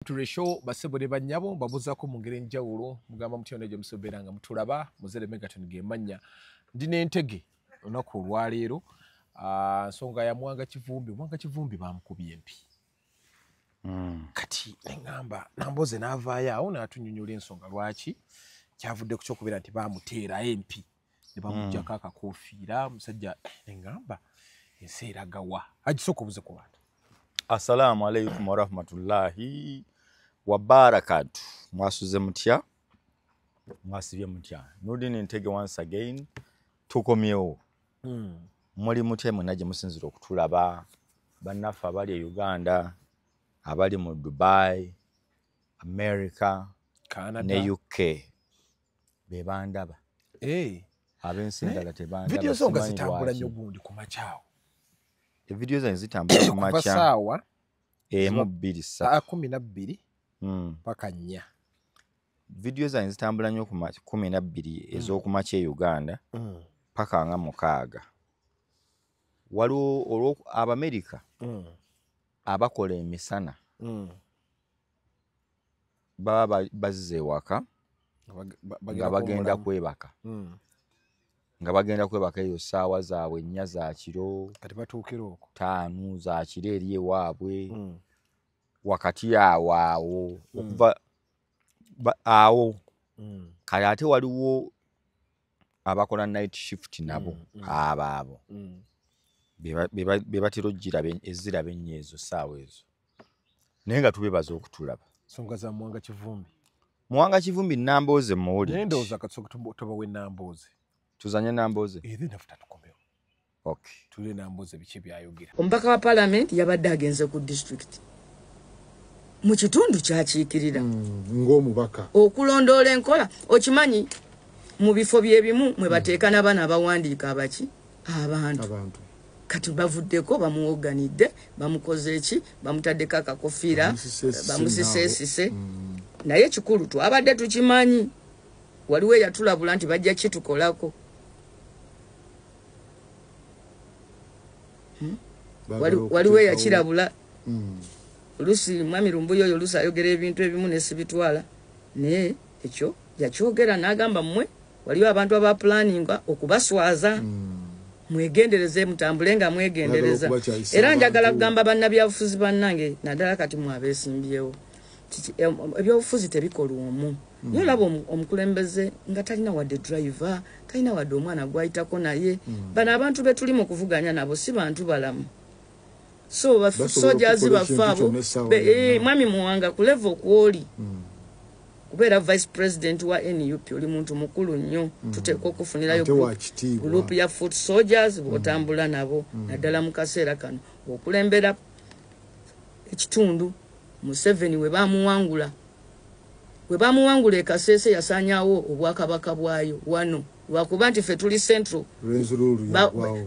Turesho basebole banyabo babuzako mu ngere njawulo mugamba mutyo neje musoberanga mutulaba muzere Megaton gemanya ndine ntege onako lwaleero nsonga ya Mwanga Kivumbi bamukubye empi kati engamba namboze navaya awo natunyunyula ensonga lwaki kyavudde ku kyokubera nti bamuteera empi ne bamujjako akakofiira musajja engamba enseera gawa agisoko buze ku bantu. Assalamu alaikum wa rahmatullahi wa barakatuh. Mwasuze mutya? Mwasibye mutya? Nudini Ntege once again. Tukomyewo. Muli mutya mwenaje musinzira okutulaba. Bannaffe abali Uganda, abali mu Dubai, America, Canada, ne UK. Bebandaba. Abensindala tebandaba. Video zonga zitambula nnyo gundi ku machawo. Video zange zitambula ku macha. Sawa. Mu 12 paka 4. Video zange zitambula nnyo ku 12 ez'okumacha e Uganda paka nga 6. Waliwo Abamerika abakola emisana baba bazze waka nga bagenda kwebaka. Nga bagenda kwebaka eyo saawa zaabwe 4 za kiro kati batuukira okwo 5 za kiro eri ewaabwe wakati awo okuva awo kale ate waliwo abakola night shift nabo ababo bebatero gira eziraba ennyo ezo saawa ezo naye nga tubebaza okutulaba. Nsonga za Mwanga Kivumbi Nambooze muwulire nendoza katsokutuba we Nambooze tuzanye Nambooze nafuta tukombewo. Okay, tule Nambooze biki byayogera. Omubaka wa parliament yabadde agenze ku district mu kitundu kyakiikirira ng'omubaka okulondoola enkola okimanyi mu bifo byebimu mwe bateeka n'abaana abawandiika abantu kati bavuddeko bamuwoganidde bamukoze eki bamutaddeko akakofiira bamusisesise naye ekikulu twabadde tukimanyi waliwo eyatulabula nti bajja kitukolako. Waliwo eyakirabula olusi mwami Lumbuyo oyo olusi ayogera ebintu ebimu nesibitwala naye ekyo yakyogera n'agamba mmwe waliwo abantu aba planninga okubaswaza mwegendereze mutambule nga mwegendereza era njagala kugamba bannabyabufuzi bannange naddala kati mwabeesimbyewo ebyobufuzi tebikola omu niyo laba omukulembeze nga talina wadde driver talina wadde omwana gwayitako naye bano abantu betuli mu kuvuganya nabo si bantu balamu. So soldiers bafaabo mwami Muwanga ku level kwoli kubeera vice president wa NUP oli muntu mukulu nnyo tuteekwa okufunirayo group ya foot soldiers botambula nabo naddala mu kaseera kano okulembera ekitundu Museveni we bamuwangula e Kasese yasanyawo obwakabaka bwayo wano lwakuba nti ffe tuli central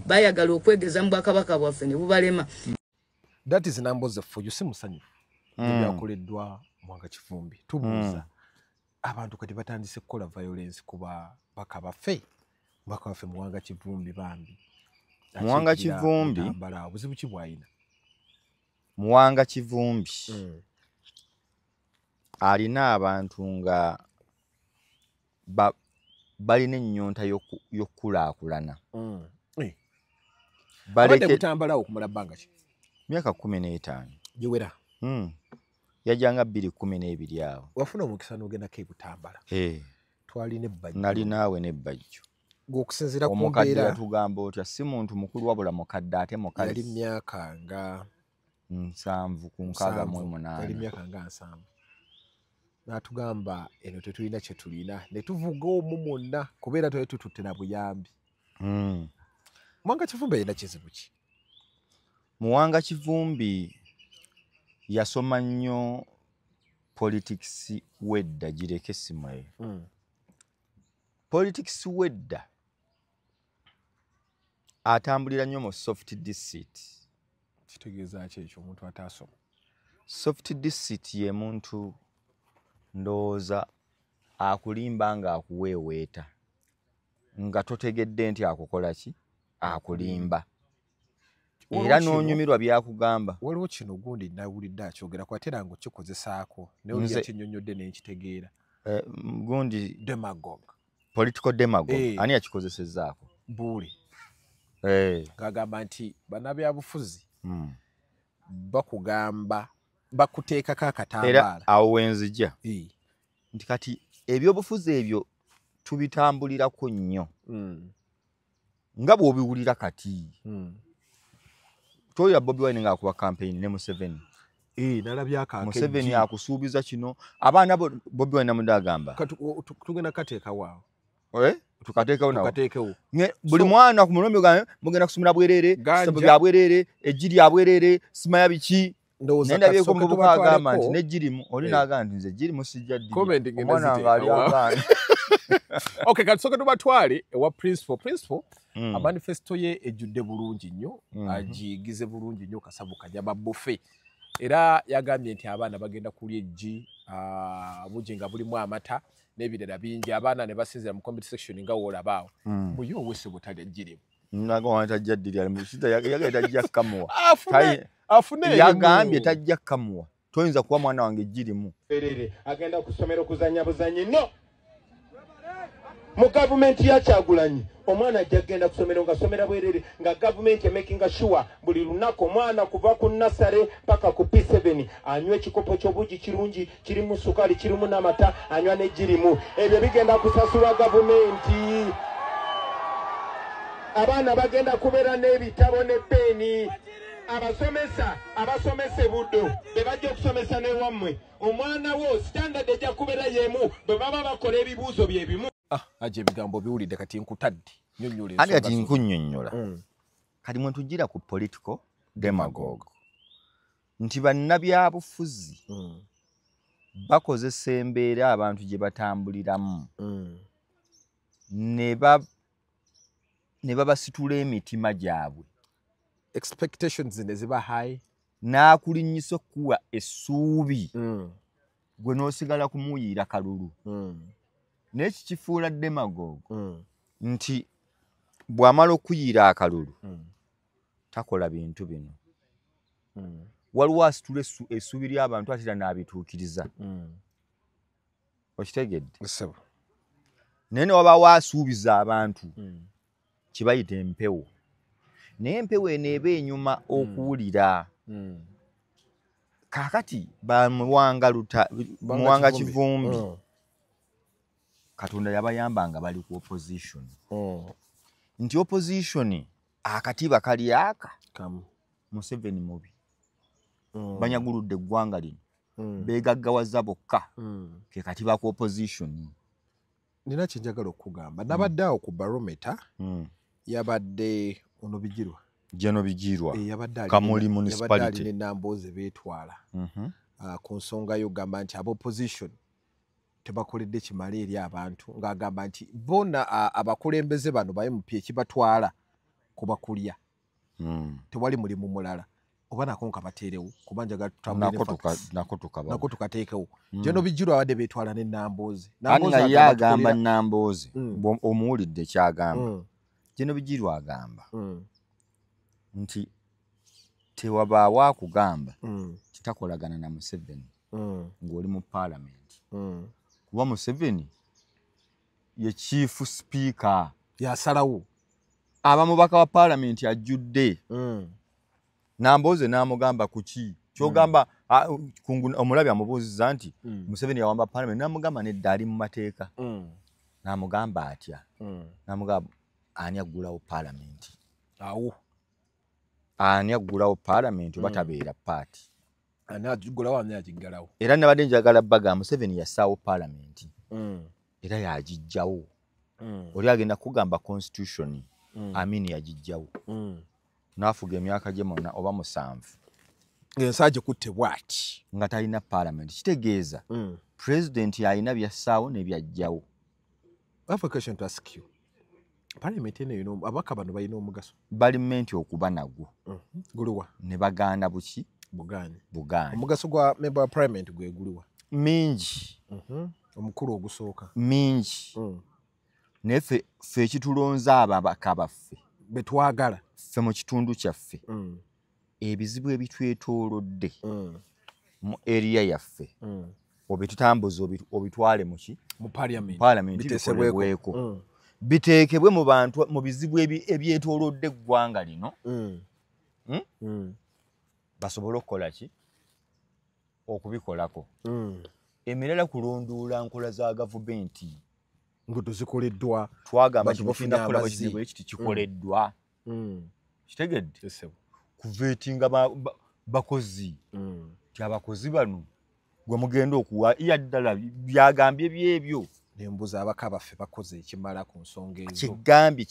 bayagala okwegeza mu bwakabaka bwaffe ne bubalema. That is Nambooze for you simusanyufu ebyakoleddwa Mwanga Kivumbi tubuuza abantu kati batandise kukola violence kuba baka baffe Mwanga Kivumbi bambi Mwanga Kivumbi buzibu ki bwayina. Mwanga Kivumbi alina abantu nga balina ennyonta y'okulaakulana. Baleke kutambala okumala bbanga ki? Myaka 15 giwera. Yajanga 2012 awo. Wafuna omukisa n'ogenda ke butambala. Twaline ebbajjo. Nali naawe n'ebbajjo. Gokusinzira ku mbeera. Omukadde yatugamba otya si muntu mukulu wabula mukadde ate mukazi. Yali myaka nga 7 ku 68. Yali myaka nga 7. Natugamba eno tetulina kye tulina ne tuvuga omwo mwonna kubeera twali tututte na buyambi. Mwanga Kivumbi yina kizibu ki? Mwanga Kivumbi yasoma nnyo politics wedda gireke simaye. Politics wedda atambulira nnyo mu soft deceit. Kitegeeza ki ekyo omuntu ataasoma? Soft deceit ye muntu ndowooza akulimba nga akuweeweeta nga totegedde nti akukola ki akulimba. era n'onyumirwa byakugamba. Waliwo kino gundi nawulidde akyogera kwatera ngo kikozesaako ne yakinyonyodde n'ekitegeera. Gundi demagogue. Political demagogue. Ani yakikozesezzaako? Buule. Ng'agamba nti bannabyabufuzi bakugamba bakuteekako akatambaala. Era awo wenzija nti kati ebyobufuzi ebyo tubitambulirako nnyo nga bw'obiwulira kati. Toya Bobi Wine ng'akuba campaign ne Museveni. Nalabya akakenji. Museveni akusuubiza kino. Abaana Bobi Wine namuda agamba. Tugenda kateeka waawo. Tukateekawo nawo. Tukateekewo. Buli mwana ku mulombe gwange mugenda kusomera bwerere, sabo bya bwerere, ejjiri ya bwerere, simaya biki. Nenda byeko mu buka agamba nti n'ejjirimu oli n'agamba nti nze ejjirimu sijja ddi. Omwana ng'ali agamba. Okay, katusoke tubatwale ewa principal. Manifesto ye ejjudde bulungi nnyo, agiyigize bulungi nnyo Kasavu Kajaba buffet. Era yagambye nti abaana bagenda kulya ejji, bugi nga bulimu amata n'ebirala bingi. Abaana ne basinzira mu community section nga wolabaawo. Muyo owese butali ejjirimu. Nagamba tajja ddiri ali mu shita yagenda tajja kamuwa. Afune yagambye tajja kamuwa. Toyinza kuba mwana wange ejjirimu. Agenda kusomera kuzanya buzanyi no. Mu government ya Kyagulanyi omwana ajja kusomera nga somera bwerere nga government making sure buli lunako omwana kuva ku nasare paka ku P7 anywe ekikopo ky'obugi kirungi kirimu sukali kirimu n'amata anywa n'ejjirimu. Ebyo bigenda kusasula government. Abaana bagenda kubeera n'ebitabo ne peni. Abasomesa buddo bebajja okusomesa ne wammwe omwana wo standard ejja kubeera yemu bwe baba bakola ebibuuzo bye bimu. Aje ebigambo biwulidde kati nkutadde nnyonnyola ensonga. Ati nkunnyonnyola. Kati mwe tujjira ku political demagogue nti bannabyabufuzi bakozesa embeera abantu gye batambuliramu ne babasitula emitima gyabwe. Expectations ne ziba high. N'akulinnyisa okuwa essuubi gwe n'osigala kumuyiira kalulu. N'eki kifuula demagogue nti bw'amala okuyiira akalulu takola bintu bino. Waliwo asitula essuubi ly'abantu atera n'abituukiriza. Okitegedde? Naye ne wabaawo asuubiza abantu kibayita empewo. Naye empewo eno eba enyuma okuwulira. Kaakati bamuwanga Kivumbi. Katonda yabayambanga bali ku opposition. Nti opposition akatiba kali aka Museveni mubi. Banyaguludde eggwanga lino. Begaggawaza bokka. Ke katiba ku opposition. Nina kyenjagala okugamba. Nabadde awo ku barometer yabadde ono Bijirwa. Jeno Bijirwa. Yabadde Kamuli municipality. Yabadde ali n'Nambooze beetwala. Ku nsonga yo gamba nti opposition tebakoledde kimala eri abantu ng'agamba nti bona abakulembeze bano ba MP ekibatwala kuba kulya. Tewali mulimu mulala. Oba nako nkabateerewo kubanja nako tukateekewo. Jeno Bijirwa abadde beetwala ne Nambooze. Nambooze yagamba Nambooze omuwulidde kyagamba. Jeno Bijirwa agamba nti tewabaawo akugamba kitakolagana na Museveni ng'oli mu parliament. Kuba Museveni ye chief speaker yasalawo abamubaka wa parliament ajjudde. Nambooze n'amugamba kuki kyogamba omulabi amubuuziza nti Museveni yawamba parliament n'amugamba nedda ali mu mateeka. N'amugamba atya. N'amugamba ani aggulawo parliament. Awo ani aggulawo parliament oba tabeera party. Ani aggulawo ani agiggalawo. Era nabadde njagala baga Museveni yassaawo parliament. Era yagiggyawo. Oli agenda kugamba constitution. Amini yagiggyawo. N'afuga emyaka gye monna oba 7. Ensaaje kutte bw'ati nga talina parliament. Kitegeeza president yalina byassaawo ne byaggyawo. I have a question to ask you. Parliament eno abaka bano balina omugaso. Parliament okuba nagwo. Guliwa. Ne bagaana buki? Bugaani. Omugaso gwa member parliament gwe guliwa. Mingi. Omukulu ogusooka. Mingi. Nefe fe kitulonza ababaka baffe. betwagala ffe mu kitundu kyaffe ebizibu ebitwetoolodde mu area yaffe obitutambuza obitwale mu parliament biteesebweko biteekebwe mu bantu mu bizibu ebyetoolodde eggwanga lino basobole okukola ki okubikolako emirala kulondola nkola za gavumenti ngo tuzikoleddwa twagamba kibufina kukola bwekizibu ekiti kikoleddwa kitegedde kuvetinga bakozi abakozi bano gwe mugenda okuwa yaddala byagambye byebyo nembuza abaka baffe bakoze ekimala ku nsonga ezo kigambye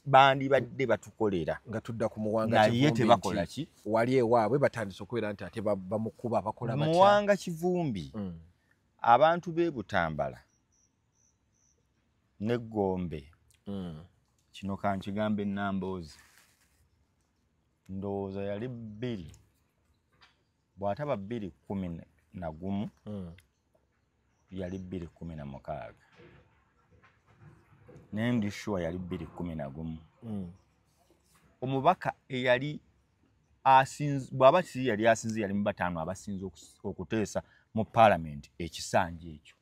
bandi badde batukolera nga tudda ku muwanga naye tebakola ki wali ewaabwe batandise okubeera nti ate bamukuba bakola batya muwanga kivumbi abantu b'e Butambala ne Gombe kino kankigambe Namboozi ndowooza yali 2 bw'ataba 211 yali 216 nendi sure yali 211 omubaka eyali bw'aba si yali asinze yali mu 5 abasinze okuteesa mu parliament ekisanja ekyo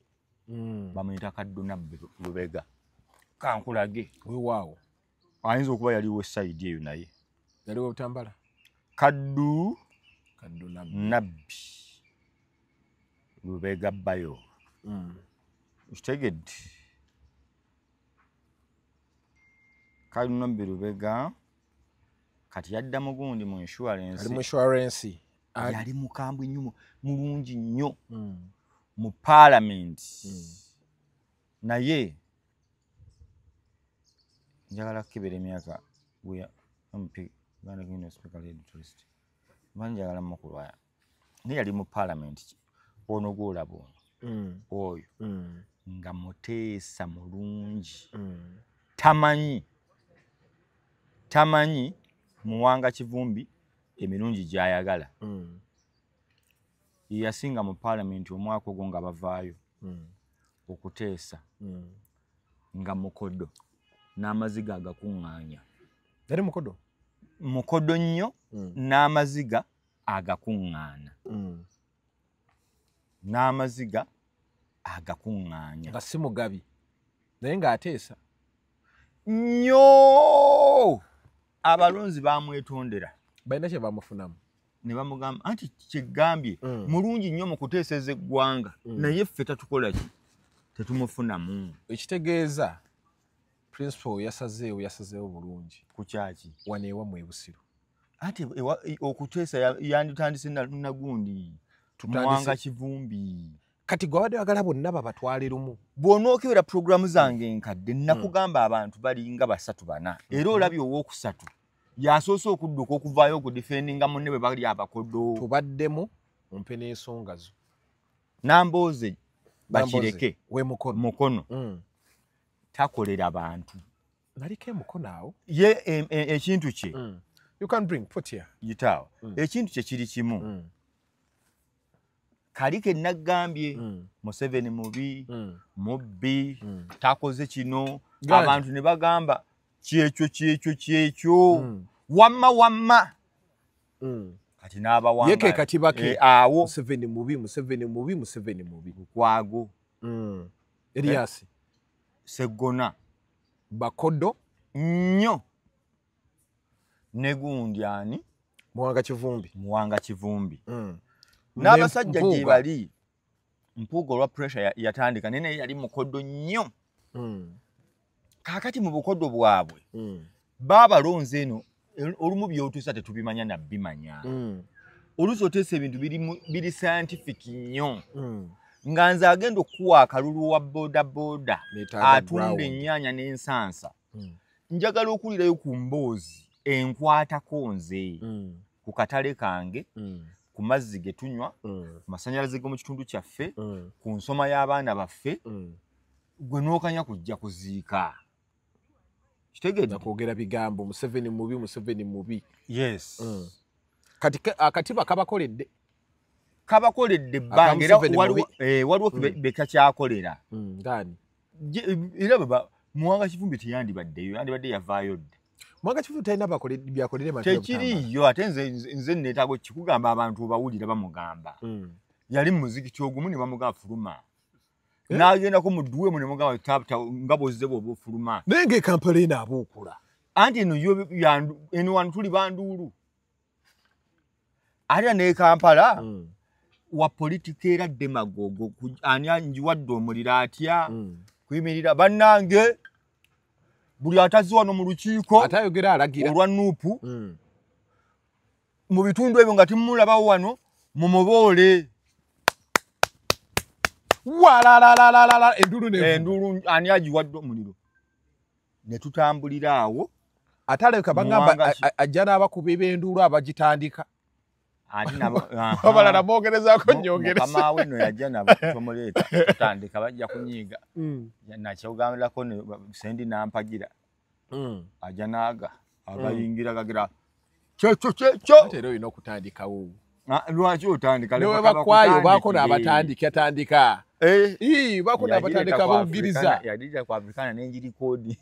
bamuyita Kaduna Lubega kankulage weewaawo ayinza okuba yali west side eyo naye yali Butambala Kaduna Nabbi Lubega bayo kitegedde Kaduna Lubega kati yadda mugundi mu insurance yali mukambwe nnyo mulungi nnyo mu parliament naye njagala kukebera emyaka MP Uganda Guinness Speaker Lady Tourist banjagala mukulwaya naye yali mu parliament ono gwolaba oyo nga muteesa mulungi tamanyi muwanga kivumbi emirungi gyayagala yasinga mu parliament omwaka ogwo nga bavaayo okuteesa nga mukodo n'amaziga agakuŋŋaanya yali mukodo nnyo n'amaziga agakuŋŋaana n'amaziga agakuŋŋaanya nga si mugabi naye ng'ateesa nnyo abalonzi bamwetondera balina kye bamufunamu ne bamugamba anti kigambye mulungi nnyo mu kuteeseza eggwanga naye ffe tatukola ki tetumufunamu ekitegeeza principal yasazeewo bulungi ku kyaki waneewa mu Busiro anti okuteesa yanditandise nagundi muwanga kivumbi kati gwabadde wagala bonna babatwale lumu bw'onookebera puroguramu zange enkadde nakugamba abantu balinga 3-4 era olabye owookusatu yasoose okudduka okuvaayo okudifendinga munne bwe bali abakodo tubaddemu mumpe n'ensonga zo Nambooze bakireke we mukono takolera bantu naliko emukono awo ye ekintu kye you can bring put here yitaawo ekintu kye kiri kimu Kalike nagambye Museveni mubi mubbi takoze kino abantu ne bagamba kyekyo wamma kati n'abawanga yeke katibake awo Museveni mubi kwago Elias Segona bakodo nnyo negundi ani muwanga kivumbi n'abasajja gye bali mpuuga olwa pressure yatandika nene yali mukodo nnyo kakati mu bukodo bwabwe baabalonze eno olumu byotuusa tetubimanya nabbimanya oluusi oteesa ebintu biri scientific nnyo nga nze agenda okuwa akalulu wa bodaboda atunda ennyaanya n'ensansa njagala okuwulirayo ku mboozi enkwatako nze ku katale kange ku mazzi ge tunywa ku masannyalaze g'omu kitundu kyaffe ku nsoma y'abaana baffe gwe n'okanya kujja kuziika kitegedde kwogera bigambo Museveni mubi yes kati akatiba kabakoledde ebbanga era waliwo bekakyakolera ngani era muwanga kivumbi teyandibaddeyo yandibadde yavaayo dde Mwanga Kivumbi talina byakolere matu tekiriyo ate nze neetaaga kikugamba abantu bawulira bamugamba yali muzikiti ogumu ne bamugamba fuluma n'agendako mu dduwe mu ne mugamba tapta nga bozze bw'oba ofuluma naye ng'ekampala eno abuukula anti eno wano tuli banduulu ate ne Kampala wa politika era demagogo ani anjiwadde omuliro atya kuyimirira bannange buli atazze wano mu lukiiko atayogera alagira olwa nuupu mu bitundu ebyo nga timulabawo wano mumuboole walalalala endulu ani agiwadde omuliro ne tutambulira awo ataleka bagamba ajja n'abakubi b'enduulu abagitandika ati nabo abalala boogerezaako nnyongereza mukama we no yajja nabo tomuleeta tutandika bajja kunyiiga nakyogambirako sendi nampagira ajja naaga agayingira gagira kyekyo ate era olina okutandikawo lwaki otandika newe bakwayo baako n'abatandika yatandika baako n'abatandika bawugiriza yadija ku Afrikaana n'enjirikoodi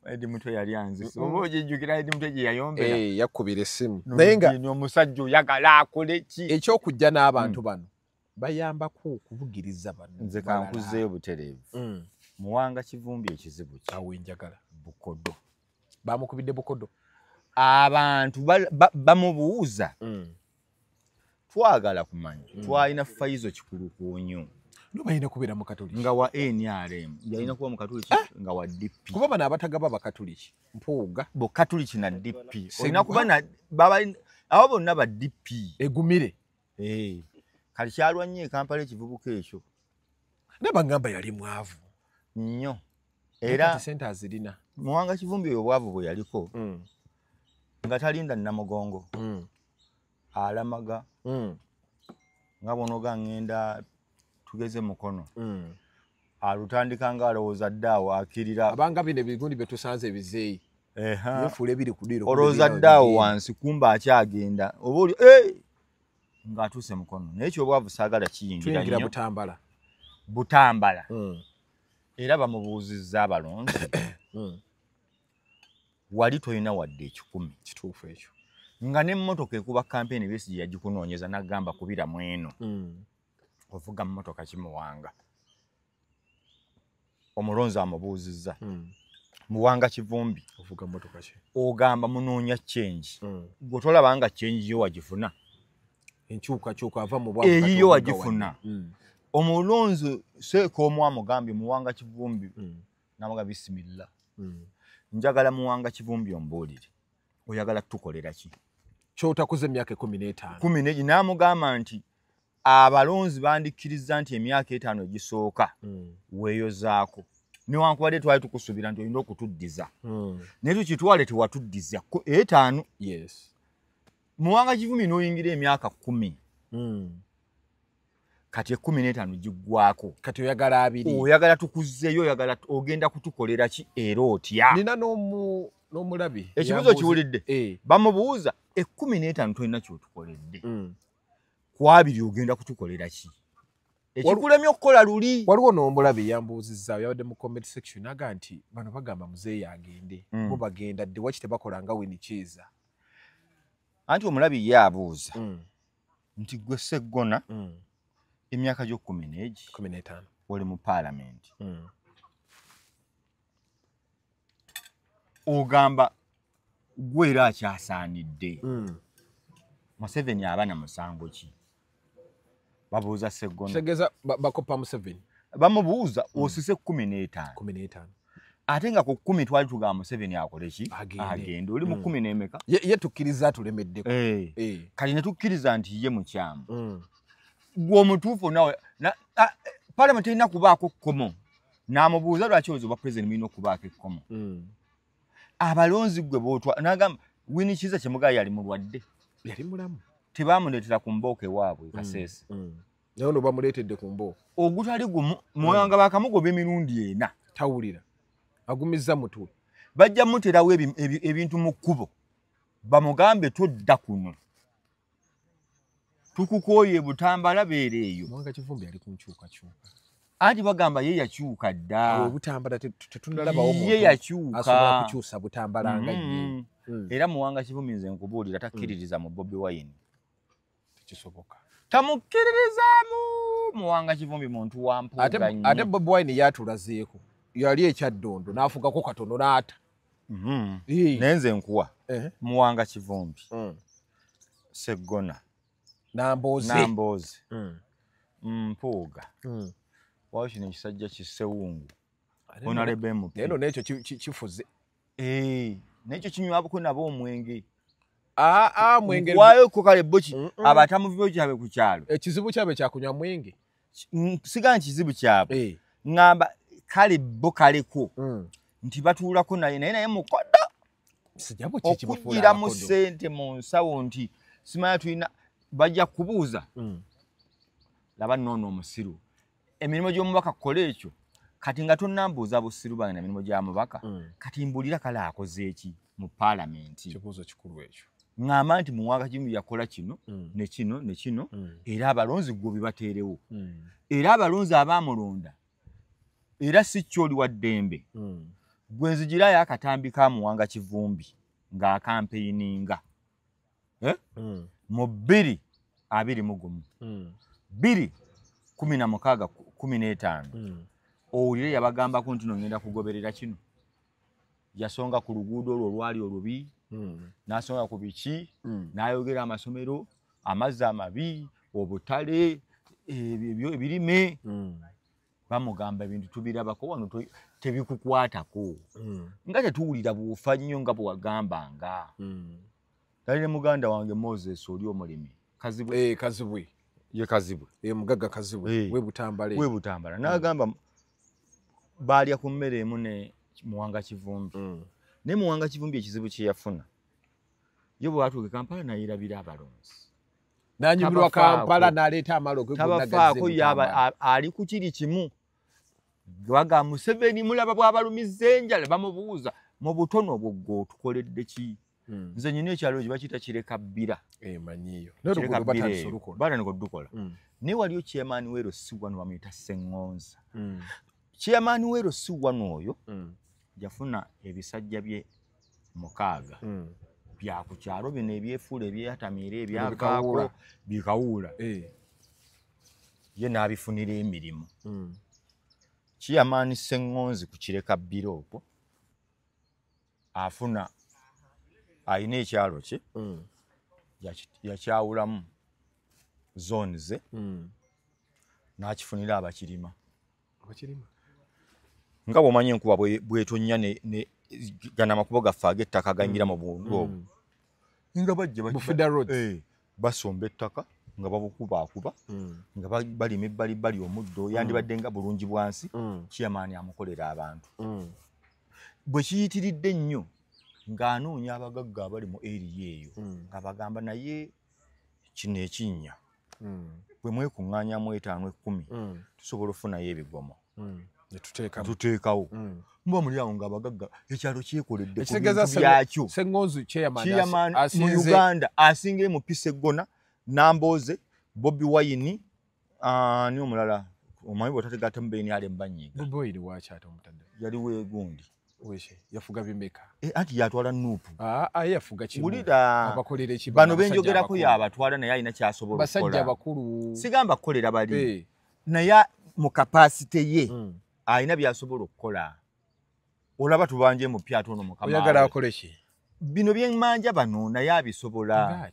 Edi Mutwe yali anze oba ojijjukira Edi Mutwe gye yayombera yakkubira essimu naye nga omusajja oyagala akole ki ekyokujja n'abantu bano bayambako okuvugiriza bano nze kankuzeeyo butereevu Muwanga Kivumbi ekizibu kyawe njagala Bukodo bamukubidde Bukodo abantu bamubuuza twagala kumanya twalina Faizo Kikulukuunyu nobayina kubeera mu Katoliki nga wa NRM yalina kuba mu Katoliki nga wa DP kuba bano abatagaba bakatoliki mpuuga bo Katoliki na DP olina kuba na abo bonna ba DP egumire kali kyalwanye Kampala ekivubuka ekyo ne bagamba yali mwavu nnyo era sente azirina Muwanga Kivumbi obwavu bwe yaliko nga talinda Namugongo alamaga nga bonoga ngenda tugeze mukono alutandika nga alowooza ddaawo akirira abanga bino ebigundi bye tusanze ebizeeyi bifula ebiri ku ddiro olowooza ddaawo wansi kumba akyagenda oba oli ng'atuuse mukono naye kyobwavu saagala kiyingira nnyo Butambala era bamubuuzizza abalonzi wali toyina wadde 10 kituufu ekyo nga n'emmotoka ekuba kampeni Besigye yagikunoonyeza n'agamba kubira mu eno ovuga mmotoka ki Muwanga omulonzi amubuuzizza Muwanga Kivumbi ovuga mmotoka ki ogamba munoonya change gwe tolabanga change yo wagifuna enkyukakyuka ava mu bwavu eyiyo wagifuna omulonzi seeko omu amugambye Muwanga Kivumbi n'amuga bisimilla njagala Muwanga Kivumbi ombuulire oyagala tukolera ki kyotakuze emyaka 15 14 n'amugamba nti abalonzi bandikkiriza nti emyaka 5 egisooka weeyozaako newankubadde twali tukusuubira nti olina okutuddiza naye tukitwale tewatuddiza 5 yes Muwanga Kivumbi n'oyingira emyaka 10 kati 15 giggwako kati oyagala 2 oyagala tukuzzeeyo oyagala ogenda kutukolera ki era otya nina n'omulabi ekibuzo kiwulidde bamubuuza 15 tolina kyotukoledde ku 2 ogenda kutukolera ki ekikulemye okukola luli waliwo n'omulabi yambuuzizzaayo yabadde mu comment section aga nti bano bagamba muzeeyi agende bo bagenda dde waki tebakola nga Winikiza anti omulabi ye abuuza nti gwe Sseggona emyaka gyo 15 oli mu Parliament ogamba gwe era akyasaanidde Museveni abana musango ki babuuza Sseggona tegeza bakopa Museveni bamubuuza osise 15 ate nga ku 10 twali tugamba Museveni akole ki agende oli mu 10 n'emeka ye tukkiriza tulemeddeko kali ne tukkiriza nti ye mukyamu gwe omutuufu nawe Parliament erina kubaako kkomo n'amubuuza lwaki ozoba president mulina okubaako ekkomo abalonzi gwe bootwa n'agamba Winikiza Kyemugaaya yali mulwadde yali mulamu tebaamuleetera ku mbooka ewaabwe Kasese naye ono bamuleetedde ku mbooka ogutali gumu Muwanga bakamugoba emirundi 4 tawulira agumizza mutwe bajja muterawo ebintu mu kkubo bamugambe todda kuno tukukooye Butambala beera eyo Muwanga Kivumbi ali ku nkyukakyuka ati bagamba ye yakyuka dda butambala tetunalabawo omuntu ye yakyuka asobola kukyusa butambala nga ye era Muwanga Kivumbi nze nkubuulira takkiririza mu Bobi Wine tekisoboka tamukkiririzaamu Muwanga Kivumbi muntu wampuuga nnyo ate Bobi Wine yatulazeeko yali ekyaddondo n'afugako katono n'ata naye nze nkuwa Muwanga Kivumbi Sseggona Nambooze Mpuuga waliwo kino ekisajja Kisewungu Honorable MP naye n'ekyo kifuze n'ekyo kinywabako nabo omwenge mwenge wayo ko kale boki abatamuvibo kyabe ku kyalo ekizibu kyabe kyakunywa mwenge siga kizibu kyabe ngamba kale bo kaleko nti batuulako naye mukodo sijabo okugira mu ssente mu nsawo nti simanya tulina bajja kubuuza laba nnono omusiru emirimu gy'omubaka kukola ekyo kati nga tonnambuuza busiru bange na mirimu gya mubaka kati mbulira kale akoze eki mu paalamenti kibuuzo kikulu ekyo ngamba nti Muwanga Kivumbi yakola kino ne kino ne kino era abalonzi gwo bibateerewo era abalonzi abaamulonda era si kyoli wa ddembe gwe nzigirayo akatambi ka Muwanga Kivumbi ng'akampeyininga mu 2021 2016 owulire yabagambako nti nogenda kugoberera kino yasonga ku luguudo olwo olwali olubi n'asonga ku biki n'ayogera amasomero amazzi amabi obutale ebirime bamugamba ebintu tubirabako wano tebikukwatako nga tetuwulira buufa nnyo nga bwe wagambanga tali ne muganda wange Moses oli omulimi kazibwe ye Kazibwe mugagga Kazibwe we butambala n'agamba baalya ku mmere emu ne Muwanga Kivumbi ne Muwanga Kivumbi ekizibu kye yafuna yo bw'atuuka Kampala nayirabira abalonzi n'anyumirwa Kampala n'aleeta amalo tabafaako ali ku kiri kimu baga Museveni mulaba bw'abalumizza enjala bamubuuza mu butono obwo gwe otukoledde ki nze nyina ekyalo gye bakiyita Kirekabbira manyiyo bataniko dukola naye waliyo chairman wero si wano bamuyita Sseŋŋonza chairman wero si wano oyo yafuna ebisajja bye 6 bya ku kyalo bino ebyefuula ebyatamiira ebyakaako bikawuula ye n'abifunira emirimu chairman Sseŋŋonzi ku Kirekabbira okwo afuna ayina ekyalo kye yakyawulamu zone ze n'akifunira abakirima nga bw'omanyi enkuba bw'etonnya ne gana amakubo gaffe ag'ettaka ganyira mu bundu obwo nga bajja basomba ettaka nga babukubaakuba nga balima ebbali omuddo yandibadde nga bulungi bwansi chairman amukolera abantu bwe kiyitiridde nnyo ng'anoonya abagagga abali mu eriya eyo nga bagamba naye kino ekinnya bwe mwekuŋŋaanyamu 5 10 tusobola okufunayo ebigomo tuteekawo muba muli awo ng'abagagga ekyalo kyekoledde ku bintu byakyo chairman mu Uganda asinga mu Sseggona Nambooze Bobi Wine ni omulala omanyi bw'otategatta mubeeni ale mbanyiga yali weegundi yafuga bimeka anti yatwala nuupu yafuga kimu abakolera ekibano bano benjogerako yabatwala naye alina kyasobola basajja bakulu sigamba kukolera bali naye mu kapasite ye alina byasobola okukola olaba tubanje mu pyato ono mukama oyagala akole ki bino byemmanja bano naye abisobola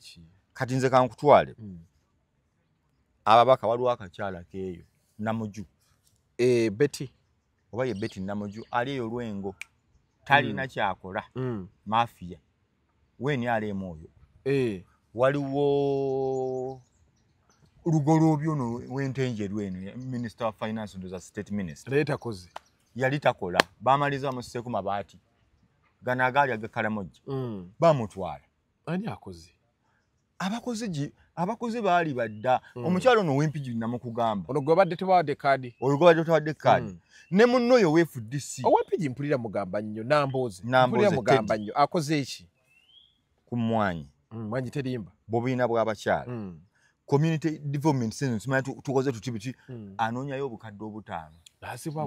kati nze kankutwale ababaka waliwo akakyala keeyo Namuju Betty oba ye Betty Namuju ali eyo Lwengo talina kyakola mafia weni ali emwoyo waliwo Lugolobyo no wentenje lwene Minister of Finance ndoza State Minister leta kozi yali takola bamaliza amuseku mabaati gana agali agakalamoji bamutwala ani akozi abakozi baali badda omukyalo no wempiji namukugamba ono gwe badde tebawadde kadi ne munno yo FDC owempiji mpulira mugamba nnyo Nambooze mugamba nnyo akoze eki ku Mwanyi Mwanyi terimba bobiina bw'abakyala community development center tumanya tukoze tutibiti anoonyayo obukadde obutaano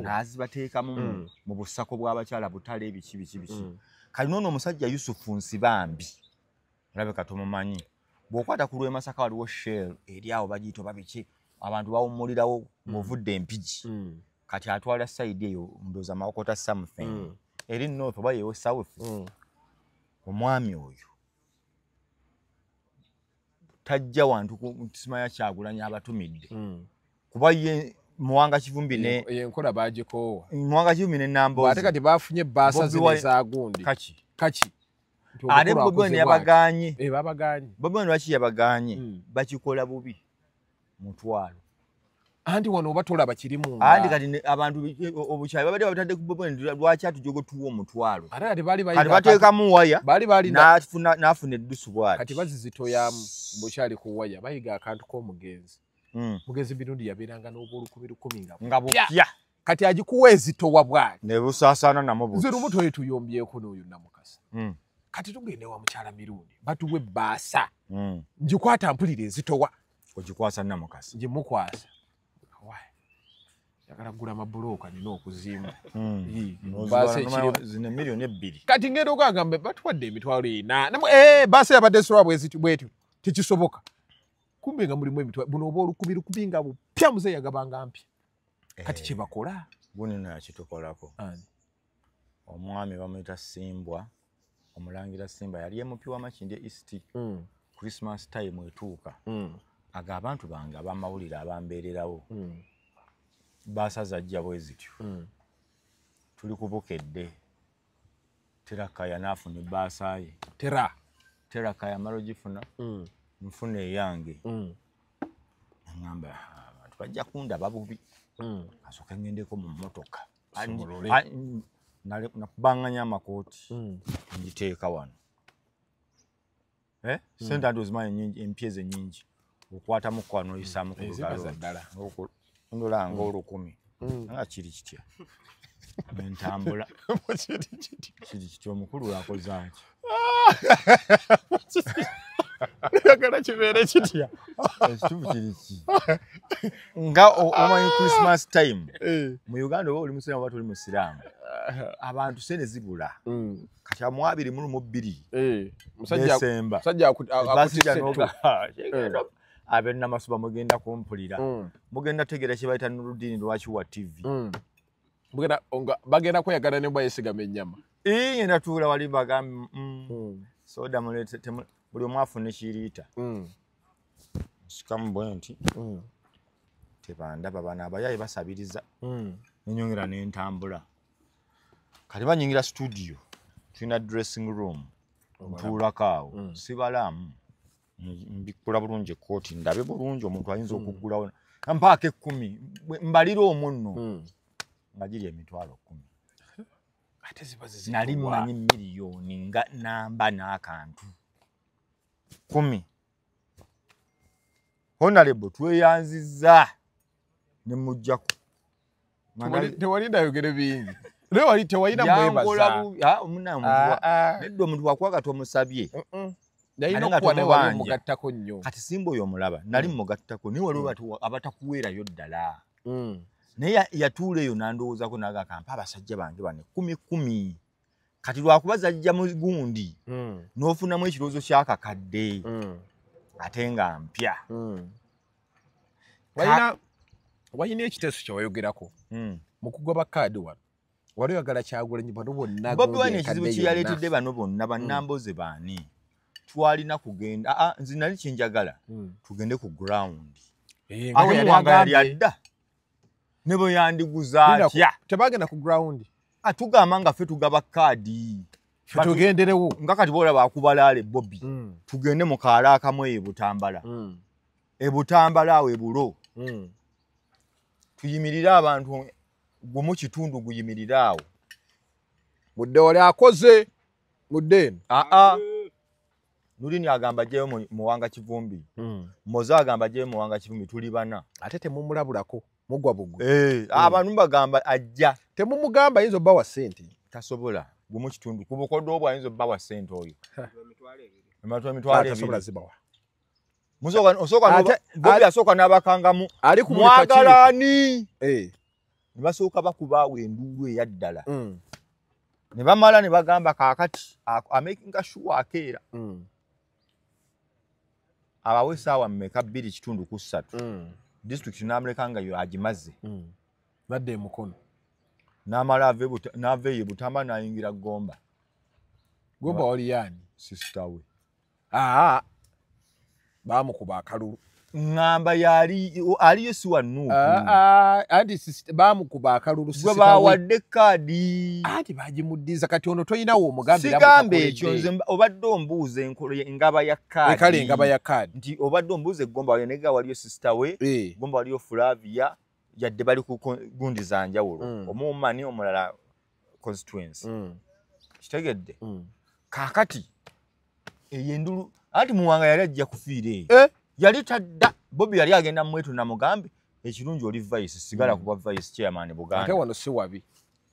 ng'azibateekamu mu busako bw'abakyala butale ebiki kali noono omusajja Yusufu Nsibambi olabe katomumanyi bw'okwata ku lw'e Masaka waliwo shell eri awo bagiyita babiki abantu bawummulirawo ng'ovudde empigi kati atwala side eyo ndooza Mawokota something eri north oba yewe south omwami oyo tajja wantu ku Ntima ya Kyagulanyi abatumidde kuba ye Muwanga Kivumbi ne enkola bagikoowa Muwanga Kivumbi ne Nambozi ate kati bafunye baasa zino ezagundi kaki ate Bobi Wine yabaganye babaganye Bobi Wine lwaki yabaganye bakikola bubi mutwalo anti wano oba tolaba kirimu andi kati abantu obukyali babadde batadde ku Bobi Wine lwaki atujogotuwa omutwalo ate bali bateekamu waya n'afuna eddusu bwati kati bazizitoyamu bukyali ku waya bayiga akantu k'omugenzi mugenzi birundi yabeeranga n'obwolukumi nga bupya kati agikuwa ezitowa bwati ne busaasaana namo buti nze lumu toye tuyombyeko n'oyo Namukasa kati tugende wa mukyala mirundi batuwe baasa ngikwata mpulira ezitowa ogikwasa Namukasa ngimukwasa yakala kugula amabulooka nina okuzimba zino miliyoni 2 kati ngenda okugamba batuwadde emitwalo 4 baasa yabadde solwa bwetyo tekisoboka kumbe nga mulimu emitwalo buno oba olukumi nga bupya muze yagabanga mpya kati kyebakola bunino yakitukolako omwami bamuyita Simbwa omulangira Simba yali emupi w'Amakindye East Christmas time etuuka aga abantu bange abamawulire abambeererawo basaza jja bwezityo tuli kubukedde terakaya nafuna basaye terakaya maro gifuna mfuna eyange ngamba abantu bajja kunda babubi asoka ngendeko mu motoka nakubanganya amakooti ngiteeka wano sente ndozimanya nyingi empyeze nyingi okwata mu kwano isamu ku lugaza ddala ndolanga olukumi nga kiri kitya mentambula kiri kitya omukulu yakoze ati yagala kibeere kitya ekituufu kiri ki nga omanyi Christmas time mu Uganda oba oli musiraamu oba toli musiraamu abantu sente zibula kati amu 22 Desemba abenna masuba mugenda kumpulira mugenda tegera kibaita Nurudini lwaki wa TV bagenda kweyagala ne bwayesigama ennyama ngenda tuula wali bagambi soda mulete buli omwafu ne kirita sikamu bwenti tebandaba bana abayayi basabiriza nenyongera n'entambula kati banyingira studio tulina dressing room ntuulakaawo sibalamu mbikula bulungi kooti ndabe bulungi omuntu ayinza okuggulawo mpaaka 10 mbalira omunno nga giri emitwalo 10 ate ziba zizitowa nali mmanyi miliyoni nga namba n'akantu 10 honorable tweyanziza ne mujjako tewali ndayogere bingi leo tewalina mwebaza nedda omuntu wakwagata omusabye mugattako nnyo kati Simba oyo omulaba nali mugattako naye waliwo abatakuweerayo ddala naye yatuula eyo nandowoozako nagakampa abasajja bange bane 10 kati lwakuba zajja mu gundi n'ofunamu ekirowoozo kyakakadde ate nga mpya walina ekiteeso kyewayogerako mu kugoba kaadi wano wali oyagala Kyagulanyi bano bonna Bobi Wine ekizibu kyeyaleetedde bano bonna bannamboze baani twalina kugenda nzi nali kyenjagala tugende ku ground awo Muwanga yali adda ne bwe yandiguza atya tebagenda ku ground tugamba nga ffe tugaba kaadi tugenderewo nga kati boolaba akubalaale Bobi tugende mu kaala akamu ebutambala ebutambala awo ebulo tuyimirire abantu gumu kitundu guyimirire awo mudde wali akoze mudde Nulini agamba jeyo Muwanga Kivumbi Moza agamba jeyo Muwanga Kivumbi tuli bana ate temumulabulako mugwa bugwe abantu bagamba ajja temumugamba yinzo bawa sente tasobola gumu kitundu kubukodo obwa yinzo bawa sente oyo emitwale tasobola zibawa Osoka Bobby asoka nabakangamu ali ku mwagalani ne basooka bakubawe endulu eyaddala ne bamala ne bagamba kaakati amaking sure akeera abawe saawa mmeka 2.3 district n'amulekanga yo agimaze badde mukono n'amala n'ave Butamba n'ayingira Gomba wali yani sister we bamukuba akalulu ngamba aliyo siwa nuku andi sister bamukuba akalulu sister bawadde kadi ati bagimuddiza kati ono toyinawo omugambira sigambe ekyo nze obadde ombuuze enkolo engaba ya kadi ekale engaba ya kadi nti obadde ombuuze Gomba yenega waliyo sister we Gomba waliyo Flavia yadde bali ku gundi za njawulo omumani omulala constituency kitegedde kakati eyendulu ati muwanga yali ajja kufiire yali tadda Bobby yali agenda mwetu na mugambe ekirungi oli vice sigala kuba vice chairman Buganda ate wano si wabi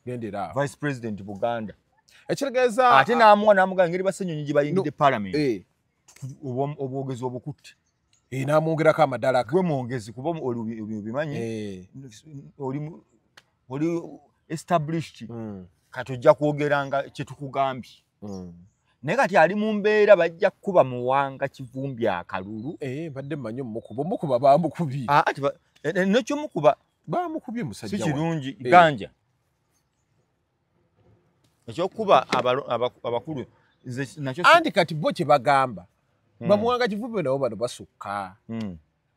gendera vice president Buganda ekirigeza ate namuwa namuga ngeri basenyonyi bayingide parliament obwogezi obukutte namwongerako amadalaka gwe mwongezi kuba obimanyi oli established katujja kwogeranga kyetukugambye naye kati ali mu mbeera bajja kuba muwanga kivumbi akalulu badde mmanyi mukuba bamukubye nekyo mukuba bamukubye musajja si kirungi ganja ekyokuba abakulu andi kati bo kye bagamba bamuwanga kivumbi nabo bano basukka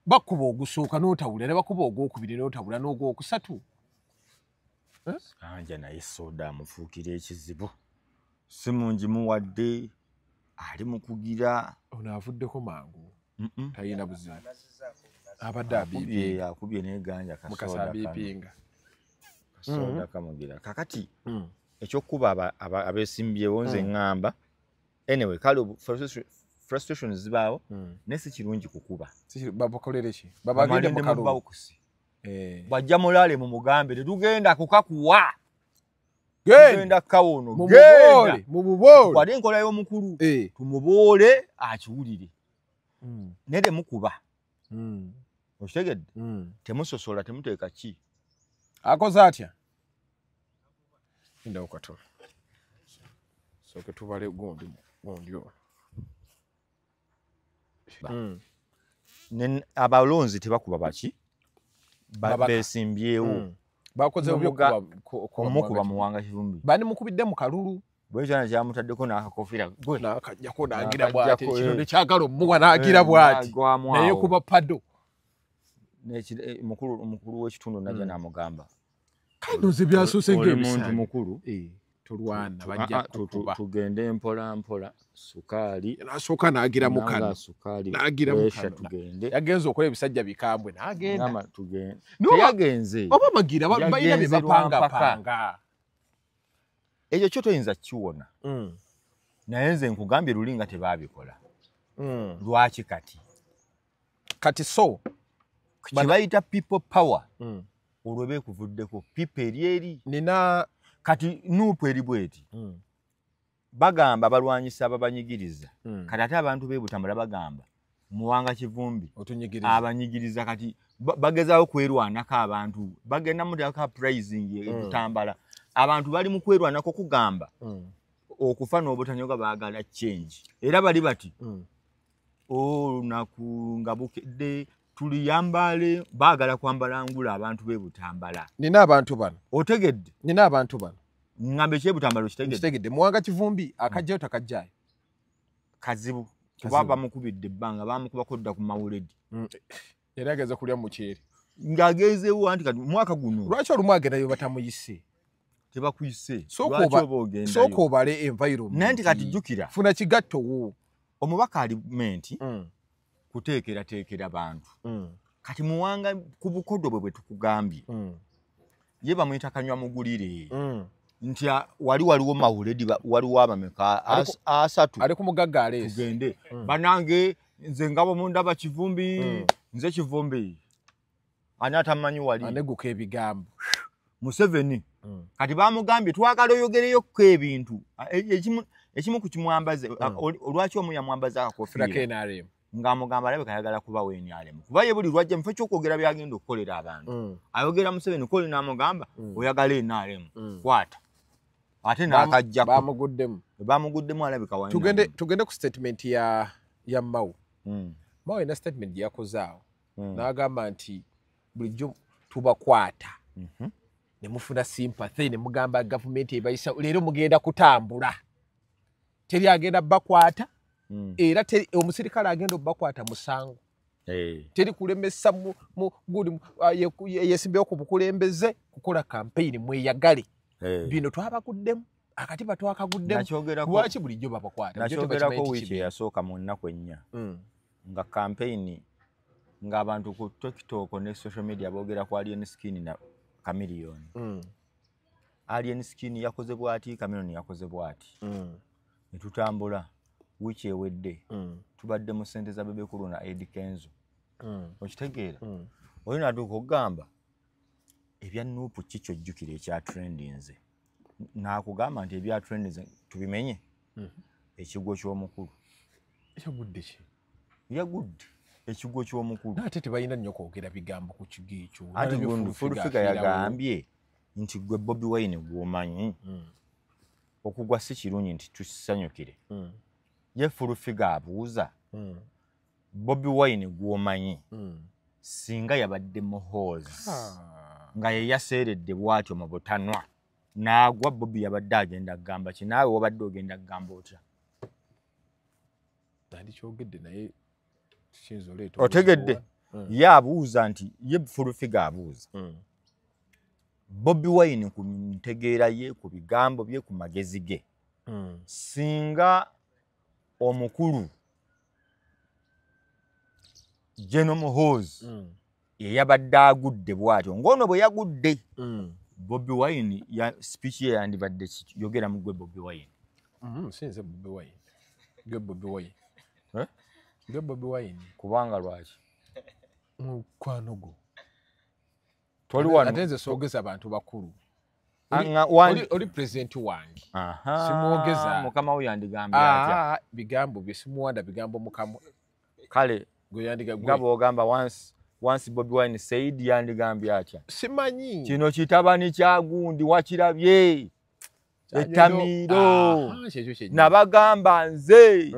bakuba ogusooka n'otawula ne bakuba ogwokubiri n'otawula n'ogwokusatu ganja naye soda amufuukira ekizibu si mungi muwadde ali mukugira ono avuddeko mangu tayina buzibu abadde akubye neganja kasoda kamugira kakati ekyokuba abesimbyewo nze ngamba anyway kale frustration zibaawo nesi kirungi kukuba babakolere ki babagende mu kalulu bajja mulale mu mugambe tetugenda kukakuwa genda kawono mububole wali enkola y'omukulu tumuboole akiwulire nede mukuba okitegedde temusosola temuteeka ki akoze atya indawo katono soke tubale gondi abalonzi tebakuba baki besimbyewo bakoze omukuba muwanga kivumbi bani mukubidde mu kalulu bwekyana kyamutaddeko n'akakofira nakajjako n'agira bw'ati ekirunde kyagala omuwa n'agira bw'ati naye kuba pado omukulu w'ekitundu najja n'amugamba kale nze byasuuse ng'omuntu mukulu tulwana bajja kukuba tugende mpola mpola sukaali nasooka n'agira mu kano n'agira mu kano tugende yagenze okola ebisajja bikambwe n'agenda teyagenze oba magira balina bye bapangapanga ekyo kyo toyinza kiwona naye nze nkugambye luli nga tebaabikola lwaki kati so kibayita people power olwo beekuvuddeko people eryeri nina kati nuupu eri bweti bagamba balwanyisa ababanyigiriza kati ate abantu beebutambula bagamba muwanga kivumbi abanyigiriza kati bagezaawo kwerwanako abantu bagenda mutaka pricing ebutambala abantu bali mu kwerwanako kugamba okufa n'obutanyoga baagala change era bali bati olunaku nga bukedde tuliyambale baagala kwambala ngula abantu beebutambala nina abantu bano otegedde nina abantu bano ngambe kyebutambala kitegedde muwanga kivumbi akajjayo takajjayo kazibu kuba bamukubidde ebbanga bamukubako dda ku mawuledi era ageza kulya mukyeri ng'agezeewo anti kati mwaka guno lwaki olumu agendayo batamuyise tebakuyise sooka obale environment naye nti kati jjukira funa kigattowo omubaka alimenti kuteekerateekera bantu kati muwanga ku bukoddo bwe tukugambye ye bamuyita kanywa mugulire nti wali waliwo mawuledi waliwo abameka asatu ali ku mugagga aleesi tugende banange nze ngabo mundaba kivumbi nze kivumbi ani atamanyi wali aneguka ebigambo Museveni kati bamugambye twagala oyogereyoko ebintu ekimu ku kimwambaze olwaki omu yamwambaza akakofira ng'amugamba alabika ayagala kuba NRM kuba ye buli lwajja mu kifo ky'okwogera byagenda okukolera abantu ayogera Museveni Koli n'amugamba oyagala NRM kwata ate n'akajjako bamuguddemu alabika wa tugende ku statement ya Mao. Mao ena statement gye yakoze awo n'agamba nti bulijjo tubakwata ne mufuna sympathy ne mugamba gavumenti ebayisa leero mugenda kutambula teri agenda bakwata era omusirikale agenda bakwata musango teri kulemesa gudi yesimbeyo ku bukulembeze kukola campaign mweyagale bino twabaguddemu akati batwakaguddemu lwaki bulijjo babakwata nakyogerako wiiki yasooka mu nnaku ennya nga campaign ng'abantu ku TikTok ne social media boogera ku Alien Skin na Chameleone Alien Skin yakoze bwati Chameleone yakoze bwati ne tutambula wiiki ewedde tubadde mu ssente za Bebe Cool na Eddie Kenzo okitegeera olina atuuka okugamba ebya Nuupu kikyo jjukira ekya trendinze n'akugamba nti ebya trendinze tubimenye ekigwo ky'omukulu yagudde ki yagudde ekigwo ky'omukulu ate tebalina nnyo kwogera bigambo ku kigo ekyo ati gundi Furufiga yagambye nti gwe Bobi Wine gw'omanyi okugwa si kirungi nti tusanyukire ye Furufiga abuuza Bobi Wine gw'omanyi singa yabadde muhoozi nga ye yaseeredde bw'atyo mu butanwa n'agwa Bobi yabadde agenda kugamba ki naawe wabadde ogenda kugamba otya kyogedde naye otegedde ye abuuza nti ye Furufiga abuuza Bobi Wine ku ntegeera ye ku bigambo bye ku magezi ge singa omukulu General Muhoozi ye yabadde agudde bw'atyo ng'ono bwe yagudde Bobi Wine ya speech ye yandibadde yogera mu gwe Bobi Wine sinze Bobi Wine gwe Bobi Wine gwe Bobi Wine kubanga lwaki mukwano gwo toli wano atenze soogeza abantu bakulu oli president wange simwogeza mukama we yandigambye atya bigambo bye simuwanda bigambo mukama kale gwe yandiga gabo ogamba once Bobi Wine said yandigambye atya simanyi kino kitabani kya gundi wakirabye ettamiro nabagamba nze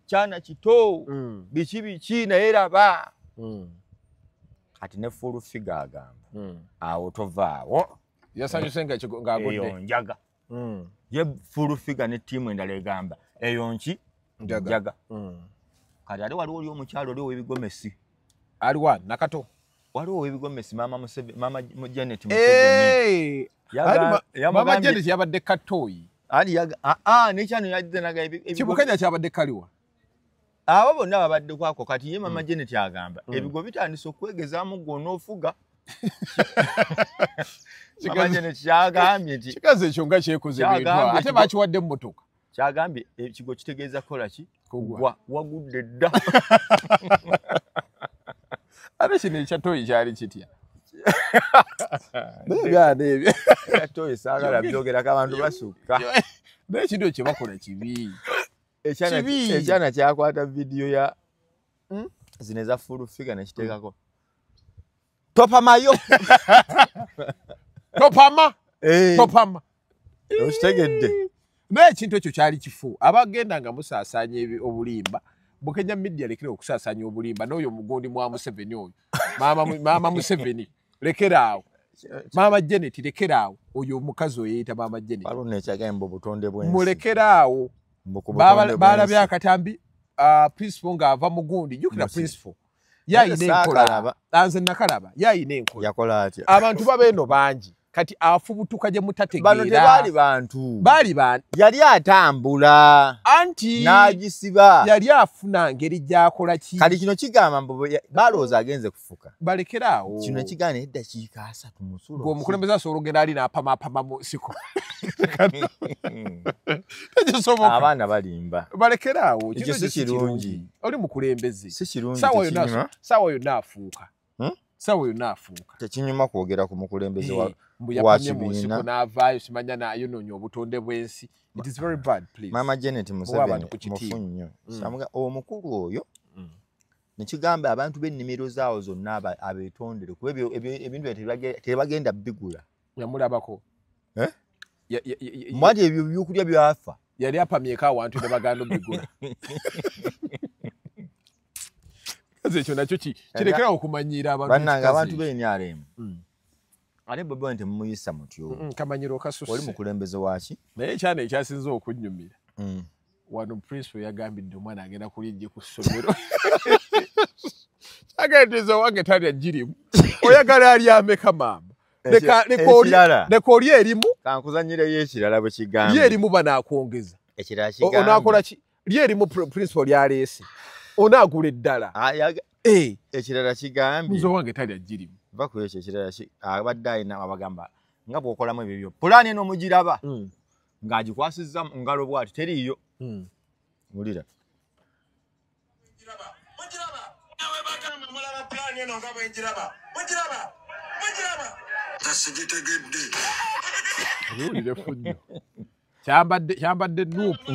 kyana kito biki naye raba kati ne Furufiga agamba awo tovaawo yasanyuse ng'agudde njaga ye Furufiga ne ttiimu endala egamba eyo nki njaga kati ate waliwo oli omukyalo oli ow'ebigomesi aliwa nakato waliwo ow'ebigomesi mama Janet Museveni mama Janet yabadde katoyi nekyano yadde naga Kibukenya kyabadde kaliwa abo bonna babadde kwako kati ye mama Janet agamba ebigo bitandise okwegezaamu gw'onoofuga mama Janet kyagambye nti kikaze ekyo nga kyekoze bintu ate bakiwadde mu motoka kyagambye ekigo kitegeeza kola ki kugwa wagudde dda ate kino ekyatoyi kyali kitya kyatoyi saagala byogerako abantu basukka naye kino kye bakola kibi ekyana kyakwata vidiyo ya zino eza Furufiga nekiteekako topamayo topama okitegedde naye ekintu ekyo kyali kifu abagenda nga musaasaanya obulimba Bukenya media lekera okusaasaanya obulimba n'oyo mugundi mwa Museveni oyo maama Museveni lekeraawo maama Janet lekeraawo oyo omukazi oyo yeeyita maama Janet mulekeraawo balabye akatambi principal ng'ava mugundi jukira principal yayina enkola anze nakalaba yayina enkola yakola atya abantu babeeno bangi kati afubutuka gye mutategeera bano tebaali bantu baali bantu yali atambula anti n'agisiba yali afuna ngeri gy'akola ki kati kino kigamba mbu balowooza agenze kufuka balekeraawo kino kigaana eddakiika 3 musulo omukulembeze asobola ogenda ali n'apamaapama mu siko abaana balimba balekeraawo ekyo si kirungi oli mukulembeze si kirungi saawa yonna afuuka sawa yonna afuuka tekinyuma kwogera ku mukulembeze wa kibiina n'avaayo simanya nayonoonya obutonde bw'ensi it is very bad please mama Janet Museveni mufu nnyo omukulu oyo nekigamba abantu b'ennimiro zaawo zonna abeetondere kuba ebintu tebagenda bigula. Yamulabako mwati ebyo byokulya byafa yali apamyeko awantu ne baganda bigula. Kaze ekyo nakyo kirekera okumanyira abantu. Bannanga abantu b'NRM ate Bobi Wine temumuyisa mutyo. Kamanyiro kasusse. Oli mukulembeze waki? Naye kyana ekyasinze okunnyumira. Wano Prince yagambidde omwana agenda kulijja ku ssomero. Agendezo wange tali ajirimu. Oyagala alyameka maama. Nekoli erimu. Kankuzanyire yekirala bwe kigambe. Ye erimu banaakwongeza. Ekirala kigambe. Onaakola ki? Ye erimu principal lyaleese. Onaagula eddala. Ekirala kigambe. Nzo wange tali ajirimu. Va ku ekyo ekirala abadde ayina abagamba nga bw'okolamu ebyo byo. Pulaani eno mugiraba. Ng'agikwasizza mu ngalo bw'ati teriiyo. Mulira. Ewulire ffujjo. Kyambadde nuupu.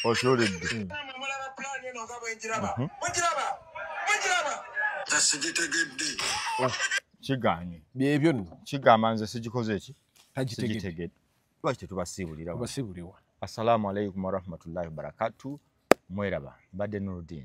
Okyoledde. Kiganye. Byebyo nno. Kigamba nze sigikoze ki? Tagitegedde. Lwaki tetubasiibulira? Basiibulirwa. Assalamu alaikum warahmatullahi wabarakatuh. Mweraba. Mbadde Nuruddin.